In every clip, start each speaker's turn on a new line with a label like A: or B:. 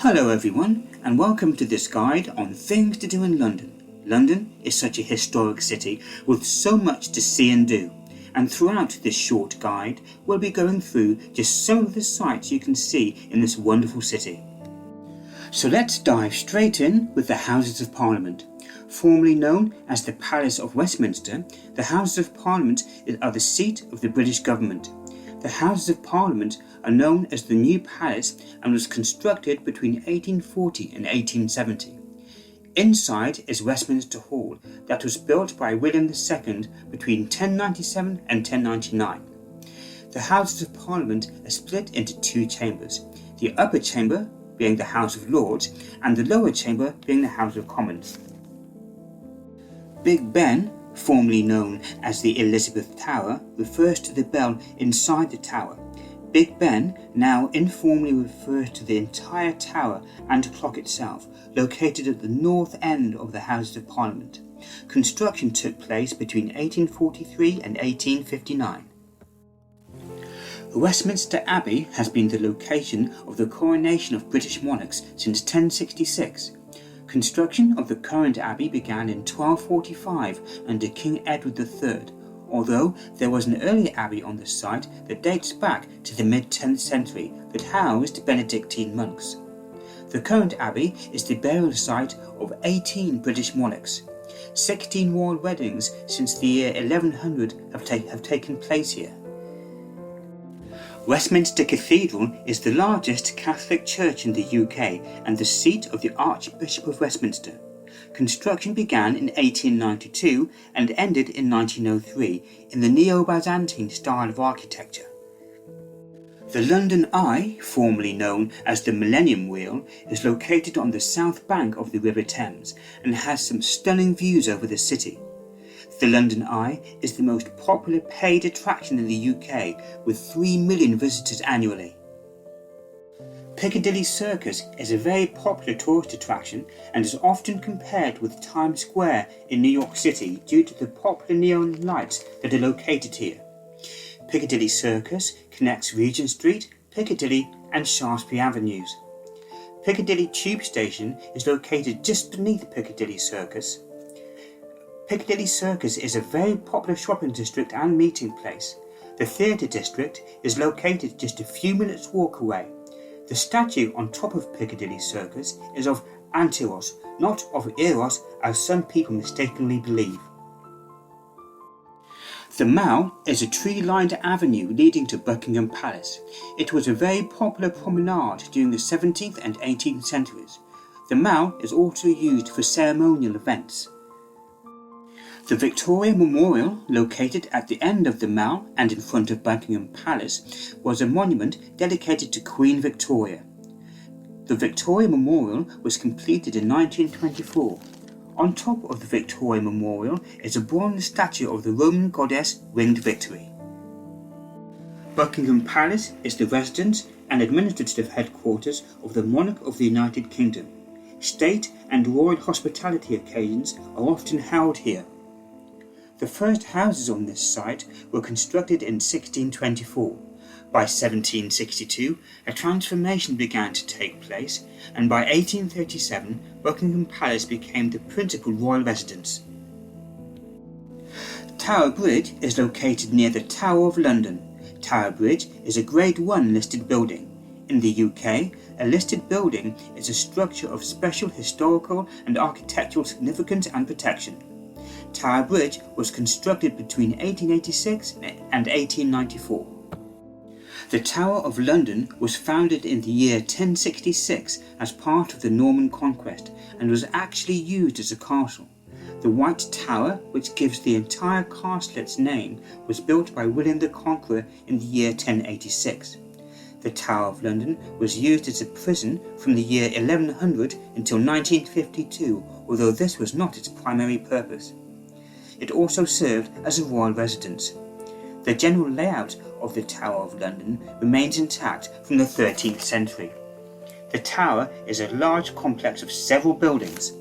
A: Hello everyone, and welcome to this guide on things to do in London. London is such a historic city with so much to see and do, and throughout this short guide we'll be going through just some of the sights you can see in this wonderful city. So let's dive straight in with the Houses of Parliament. Formerly known as the Palace of Westminster, the Houses of Parliament are the seat of the British government. The Houses of Parliament are known as the New Palace and was constructed between 1840 and 1870. Inside is Westminster Hall that was built by William II between 1097 and 1099. The Houses of Parliament are split into two chambers, the upper chamber being the House of Lords and the lower chamber being the House of Commons. Big Ben, formerly known as the Elizabeth Tower, refers to the bell inside the tower. Big Ben now informally refers to the entire tower and clock itself, located at the north end of the Houses of Parliament. Construction took place between 1843 and 1859. Westminster Abbey has been the location of the coronation of British monarchs since 1066. Construction of the current abbey began in 1245 under King Edward III, although there was an earlier abbey on the site that dates back to the mid-10th century that housed Benedictine monks. The current abbey is the burial site of 18 British monarchs. 16 royal weddings since the year 1100 have taken place here. Westminster Cathedral is the largest Catholic church in the UK and the seat of the Archbishop of Westminster. Construction began in 1892 and ended in 1903 in the Neo-Byzantine style of architecture. The London Eye, formerly known as the Millennium Wheel, is located on the south bank of the River Thames and has some stunning views over the city. The London Eye is the most popular paid attraction in the UK, with 3 million visitors annually. Piccadilly Circus is a very popular tourist attraction and is often compared with Times Square in New York City due to the popular neon lights that are located here. Piccadilly Circus connects Regent Street, Piccadilly and Shaftesbury Avenues. Piccadilly Tube Station is located just beneath Piccadilly Circus. Piccadilly Circus is a very popular shopping district and meeting place. The theatre district is located just a few minutes walk away. The statue on top of Piccadilly Circus is of Anteros, not of Eros as some people mistakenly believe. The Mall is a tree-lined avenue leading to Buckingham Palace. It was a very popular promenade during the 17th and 18th centuries. The Mall is also used for ceremonial events. The Victoria Memorial, located at the end of the Mall and in front of Buckingham Palace, was a monument dedicated to Queen Victoria. The Victoria Memorial was completed in 1924. On top of the Victoria Memorial is a bronze statue of the Roman goddess Winged Victory. Buckingham Palace is the residence and administrative headquarters of the Monarch of the United Kingdom. State and royal hospitality occasions are often held here. The first houses on this site were constructed in 1624. By 1762, a transformation began to take place, and by 1837, Buckingham Palace became the principal royal residence. Tower Bridge is located near the Tower of London. Tower Bridge is a Grade 1 listed building. In the UK, a listed building is a structure of special historical and architectural significance and protection. Tower Bridge was constructed between 1886 and 1894. The Tower of London was founded in the year 1066 as part of the Norman conquest and was actually used as a castle. The White Tower, which gives the entire castle its name, was built by William the Conqueror in the year 1086. The Tower of London was used as a prison from the year 1100 until 1952, although this was not its primary purpose. It also served as a royal residence. The general layout of the Tower of London remains intact from the 13th century. The tower is a large complex of several buildings.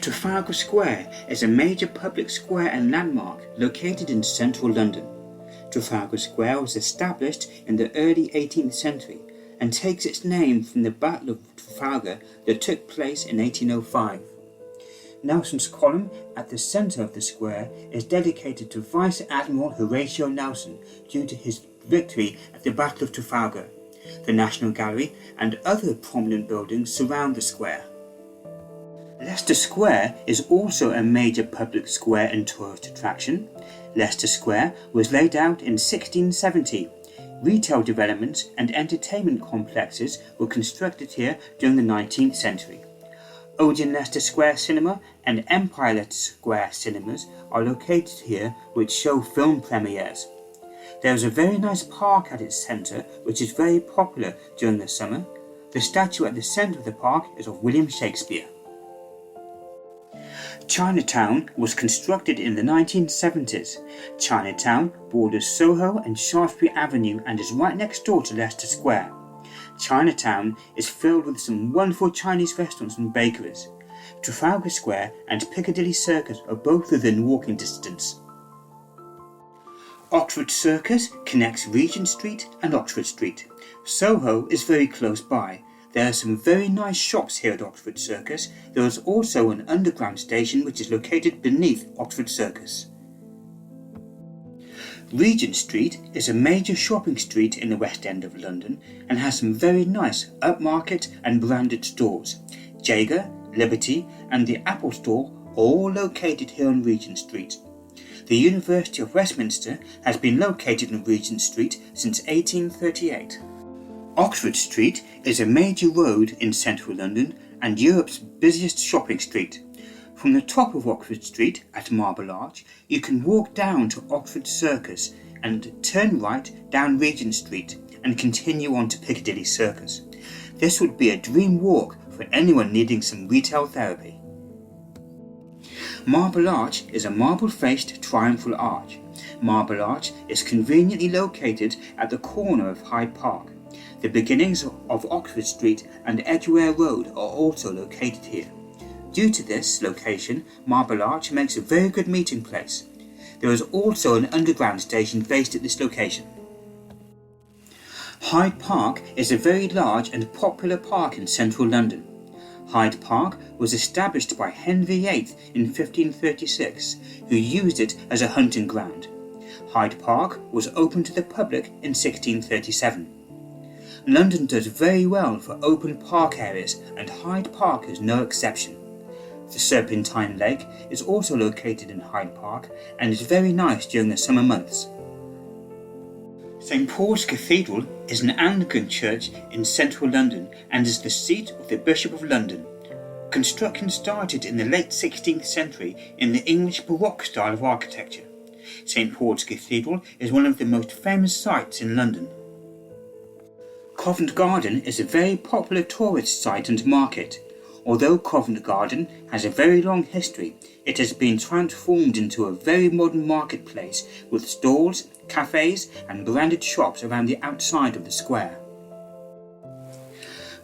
A: Trafalgar Square is a major public square and landmark located in central London. Trafalgar Square was established in the early 18th century and takes its name from the Battle of Trafalgar that took place in 1805. Nelson's column at the centre of the square is dedicated to Vice Admiral Horatio Nelson due to his victory at the Battle of Trafalgar. The National Gallery and other prominent buildings surround the square. Leicester Square is also a major public square and tourist attraction. Leicester Square was laid out in 1670. Retail developments and entertainment complexes were constructed here during the 19th century. Odeon Leicester Square Cinema and Empire Leicester Square Cinemas are located here, which show film premieres. There is a very nice park at its centre which is very popular during the summer. The statue at the centre of the park is of William Shakespeare. Chinatown was constructed in the 1970s. Chinatown borders Soho and Shaftesbury Avenue and is right next door to Leicester Square. Chinatown is filled with some wonderful Chinese restaurants and bakeries. Trafalgar Square and Piccadilly Circus are both within walking distance. Oxford Circus connects Regent Street and Oxford Street. Soho is very close by. There are some very nice shops here at Oxford Circus. There is also an underground station which is located beneath Oxford Circus. Regent Street is a major shopping street in the West End of London and has some very nice upmarket and branded stores. Jaeger, Liberty and the Apple Store are all located here on Regent Street. The University of Westminster has been located on Regent Street since 1838. Oxford Street is a major road in central London and Europe's busiest shopping street. From the top of Oxford Street at Marble Arch, you can walk down to Oxford Circus and turn right down Regent Street and continue on to Piccadilly Circus. This would be a dream walk for anyone needing some retail therapy. Marble Arch is a marble-faced triumphal arch. Marble Arch is conveniently located at the corner of Hyde Park. The beginnings of Oxford Street and Edgware Road are also located here. Due to this location, Marble Arch makes a very good meeting place. There is also an underground station based at this location. Hyde Park is a very large and popular park in central London. Hyde Park was established by Henry VIII in 1536, who used it as a hunting ground. Hyde Park was opened to the public in 1637. London does very well for open park areas, and Hyde Park is no exception. The Serpentine Lake is also located in Hyde Park and is very nice during the summer months. St Paul's Cathedral is an Anglican church in central London and is the seat of the Bishop of London. Construction started in the late 16th century in the English Baroque style of architecture. St Paul's Cathedral is one of the most famous sites in London. Covent Garden is a very popular tourist site and market. Although Covent Garden has a very long history, it has been transformed into a very modern marketplace with stalls, cafes and branded shops around the outside of the square.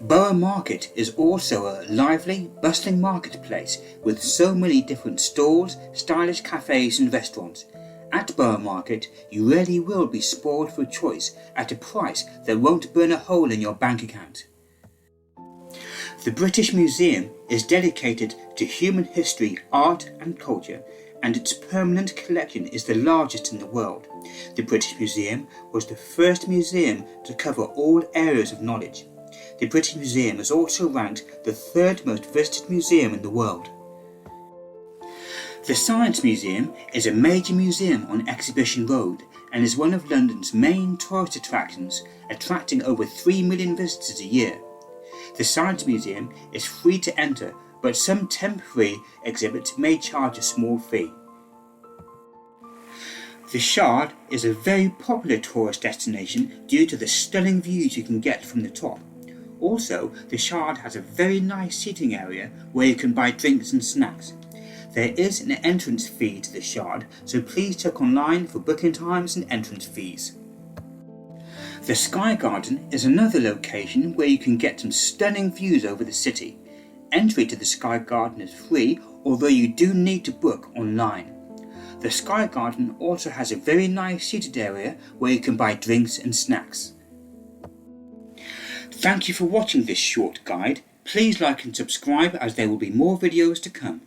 A: Borough Market is also a lively, bustling marketplace with so many different stalls, stylish cafes and restaurants. At Borough Market, you really will be spoiled for choice at a price that won't burn a hole in your bank account. The British Museum is dedicated to human history, art and culture, and its permanent collection is the largest in the world. The British Museum was the first museum to cover all areas of knowledge. The British Museum is also ranked the third most visited museum in the world. The Science Museum is a major museum on Exhibition Road and is one of London's main tourist attractions, attracting over 3 million visitors a year. The Science Museum is free to enter, but some temporary exhibits may charge a small fee. The Shard is a very popular tourist destination due to the stunning views you can get from the top. Also, the Shard has a very nice seating area where you can buy drinks and snacks. There is an entrance fee to the Shard, so please check online for booking times and entrance fees. The Sky Garden is another location where you can get some stunning views over the city. Entry to the Sky Garden is free, although you do need to book online. The Sky Garden also has a very nice seated area where you can buy drinks and snacks. Thank you for watching this short guide. Please like and subscribe as there will be more videos to come.